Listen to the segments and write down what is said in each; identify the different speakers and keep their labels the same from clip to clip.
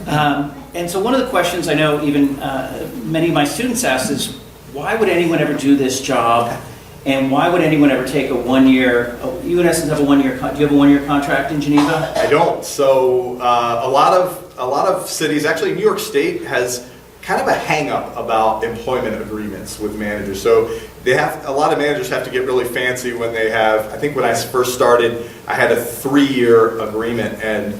Speaker 1: And so one of the questions I know even many of my students ask is, why would anyone ever do this job? And why would anyone ever take a 1 year, you in essence have a 1 year, do you have a 1 year contract in Geneva?
Speaker 2: I don't. So a lot of cities, actually New York State has kind of a hang up about employment agreements with managers. So a lot of managers have to get really fancy when they have, I think when I first started, I had a 3-year agreement, and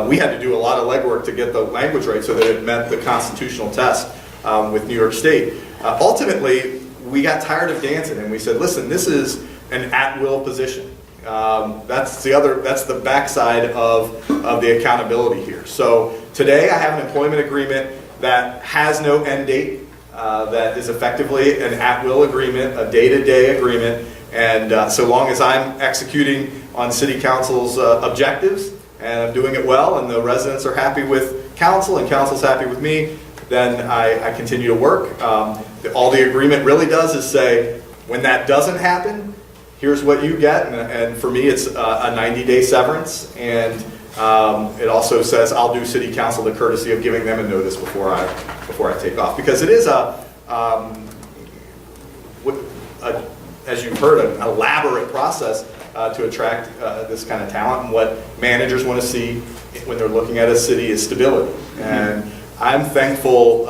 Speaker 2: we had to do a lot of legwork to get the language right so that it met the constitutional test with New York State. Ultimately, we got tired of dancing, and we said, listen, this is an at-will position. That's the backside of the accountability here. So today I have an employment agreement that has no end date, that is effectively an at-will agreement, a day-to-day agreement, and so long as I'm executing on City Council's objectives, and I'm doing it well, and the residents are happy with council, and council's happy with me, then I continue to work. All the agreement really does is say, when that doesn't happen, here's what you get, and for me it's a 90-day severance, and it also says I'll do City Council the courtesy of giving them a notice before I take off, because it is as you've heard, an elaborate process to attract this kind of talent, and what managers want to see when they're looking at a city is stability. And I'm thankful,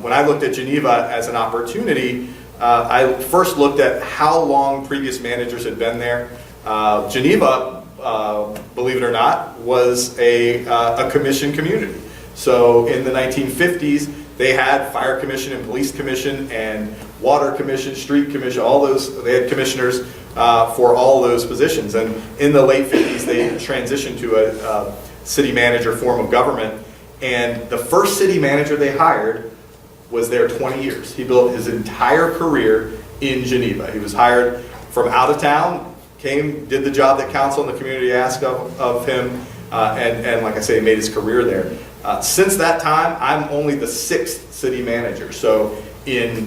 Speaker 2: when I looked at Geneva as an opportunity, I first looked at how long previous managers had been there. Geneva, believe it or not, was a commission community. So in the 1950s, they had fire commission and police commission and water commission, street commission, all those, they had commissioners for all those positions. And in the late 50s, they transitioned to a city manager form of government. And the first city manager they hired was there 20 years. He built his entire career in Geneva. He was hired from out of town, came, did the job that council and the community asked of him, and like I say, made his career there. Since that time, I'm only the 6th city manager. So in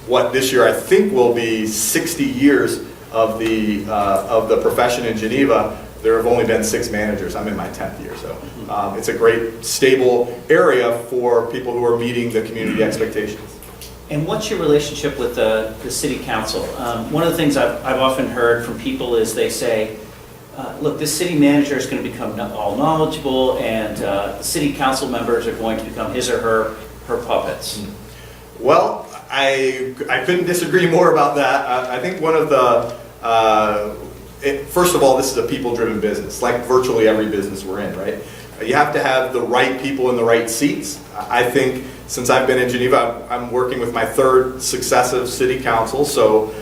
Speaker 2: what this year I think will be 60 years of the profession in Geneva, there have only been 6 managers. I'm in my 10th year, so it's a great, stable area for people who are meeting the community expectations.
Speaker 1: And what's your relationship with the city council? One of the things I've often heard from people is they say, look, this city manager is going to become all knowledgeable, and the city council members are going to become his or her puppets.
Speaker 2: Well, I couldn't disagree more about that. I think one of the first of all, this is a people-driven business, like virtually every business we're in, right? You have to have the right people in the right seats. I think since I've been in Geneva, I'm working with my 3rd successive city council. So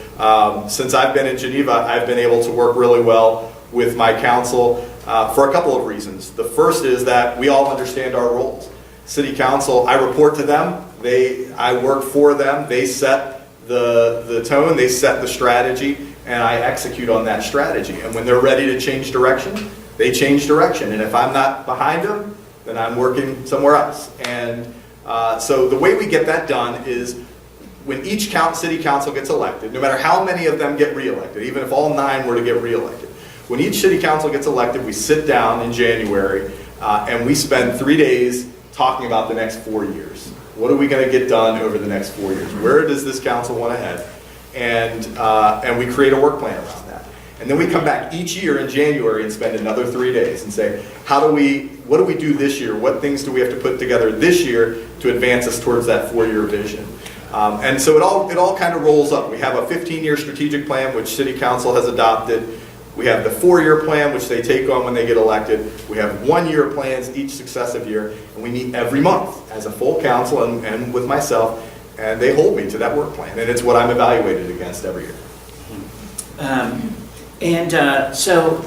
Speaker 2: since I've been in Geneva, I've been able to work really well with my council for a couple of reasons. The first is that we all understand our roles. City council, I report to them. I work for them. They set the tone. They set the strategy. And I execute on that strategy. And when they're ready to change direction, they change direction. And if I'm not behind them, then I'm working somewhere else. And so the way we get that done is when each city council gets elected, no matter how many of them get reelected, even if all 9 were to get reelected, when each city council gets elected, we sit down in January and we spend 3 days talking about the next 4 years. What are we going to get done over the next 4 years? Where does this council want to head? And we create a work plan around that. And then we come back each year in January and spend another 3 days and say, what do we do this year? What things do we have to put together this year to advance us towards that 4-year vision? And so it all kind of rolls up. We have a 15-year strategic plan, which City Council has adopted. We have the 4-year plan, which they take on when they get elected. We have 1-year plans each successive year, and we meet every month as a full council and with myself. And they hold me to that work plan, and it's what I'm evaluated against every year.
Speaker 1: So,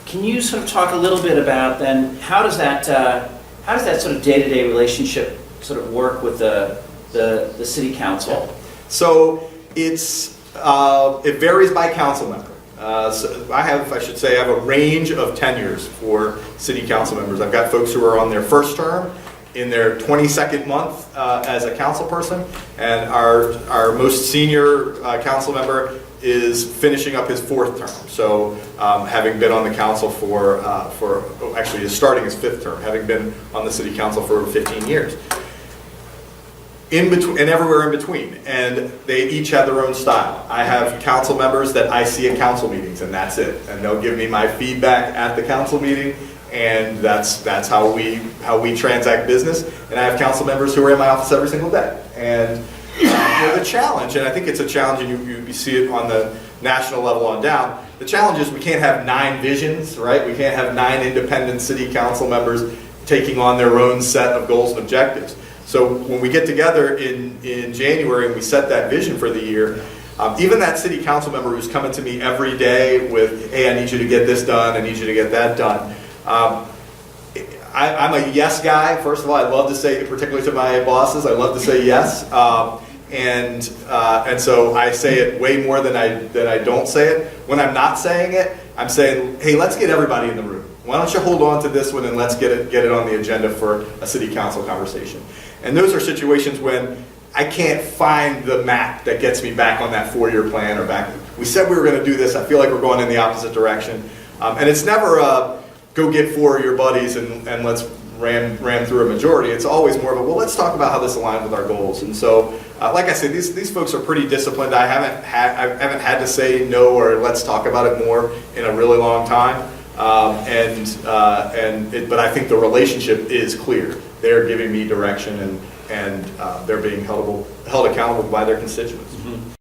Speaker 1: can you sort of talk a little bit about then how does that sort of day-to-day relationship sort of work with the city council?
Speaker 2: So it varies by council member. So I have a range of tenures for city council members. I've got folks who are on their first term, in their 22nd month as a council person, and our most senior council member is finishing up his 4th term. So having been on the council actually is starting his 5th term, having been on the city council for over 15 years. In between, and everywhere in between, and they each have their own style. I have council members that I see at council meetings, and that's it. And they'll give me my feedback at the council meeting, and that's how we transact business. And I have council members who are in my office every single day. And the challenge, and I think it's a challenge, and you see it on the national level on down. The challenge is we can't have 9 visions, right? We can't have 9 independent city council members taking on their own set of goals and objectives. So when we get together in January and we set that vision for the year, even that city council member who's coming to me every day with, hey, I need you to get this done, I need you to get that done. I'm a yes guy. First of all, I love to say, particularly to my bosses, I love to say yes. And so I say it way more than I don't say it. When I'm not saying it, I'm saying, hey, let's get everybody in the room. Why don't you hold on to this one and let's get it on the agenda for a city council conversation. And those are situations when I can't find the map that gets me back on that 4-year plan or back. We said we were going to do this. I feel like we're going in the opposite direction. And it's never go get 4 of your buddies and let's ram through a majority. It's always more of a, well, let's talk about how this aligns with our goals. And so, like I said, these folks are pretty disciplined. I haven't had to say no or let's talk about it more in a really long time. But I think the relationship is clear. They're giving me direction and they're being held accountable by their constituents.
Speaker 1: Mm-hmm.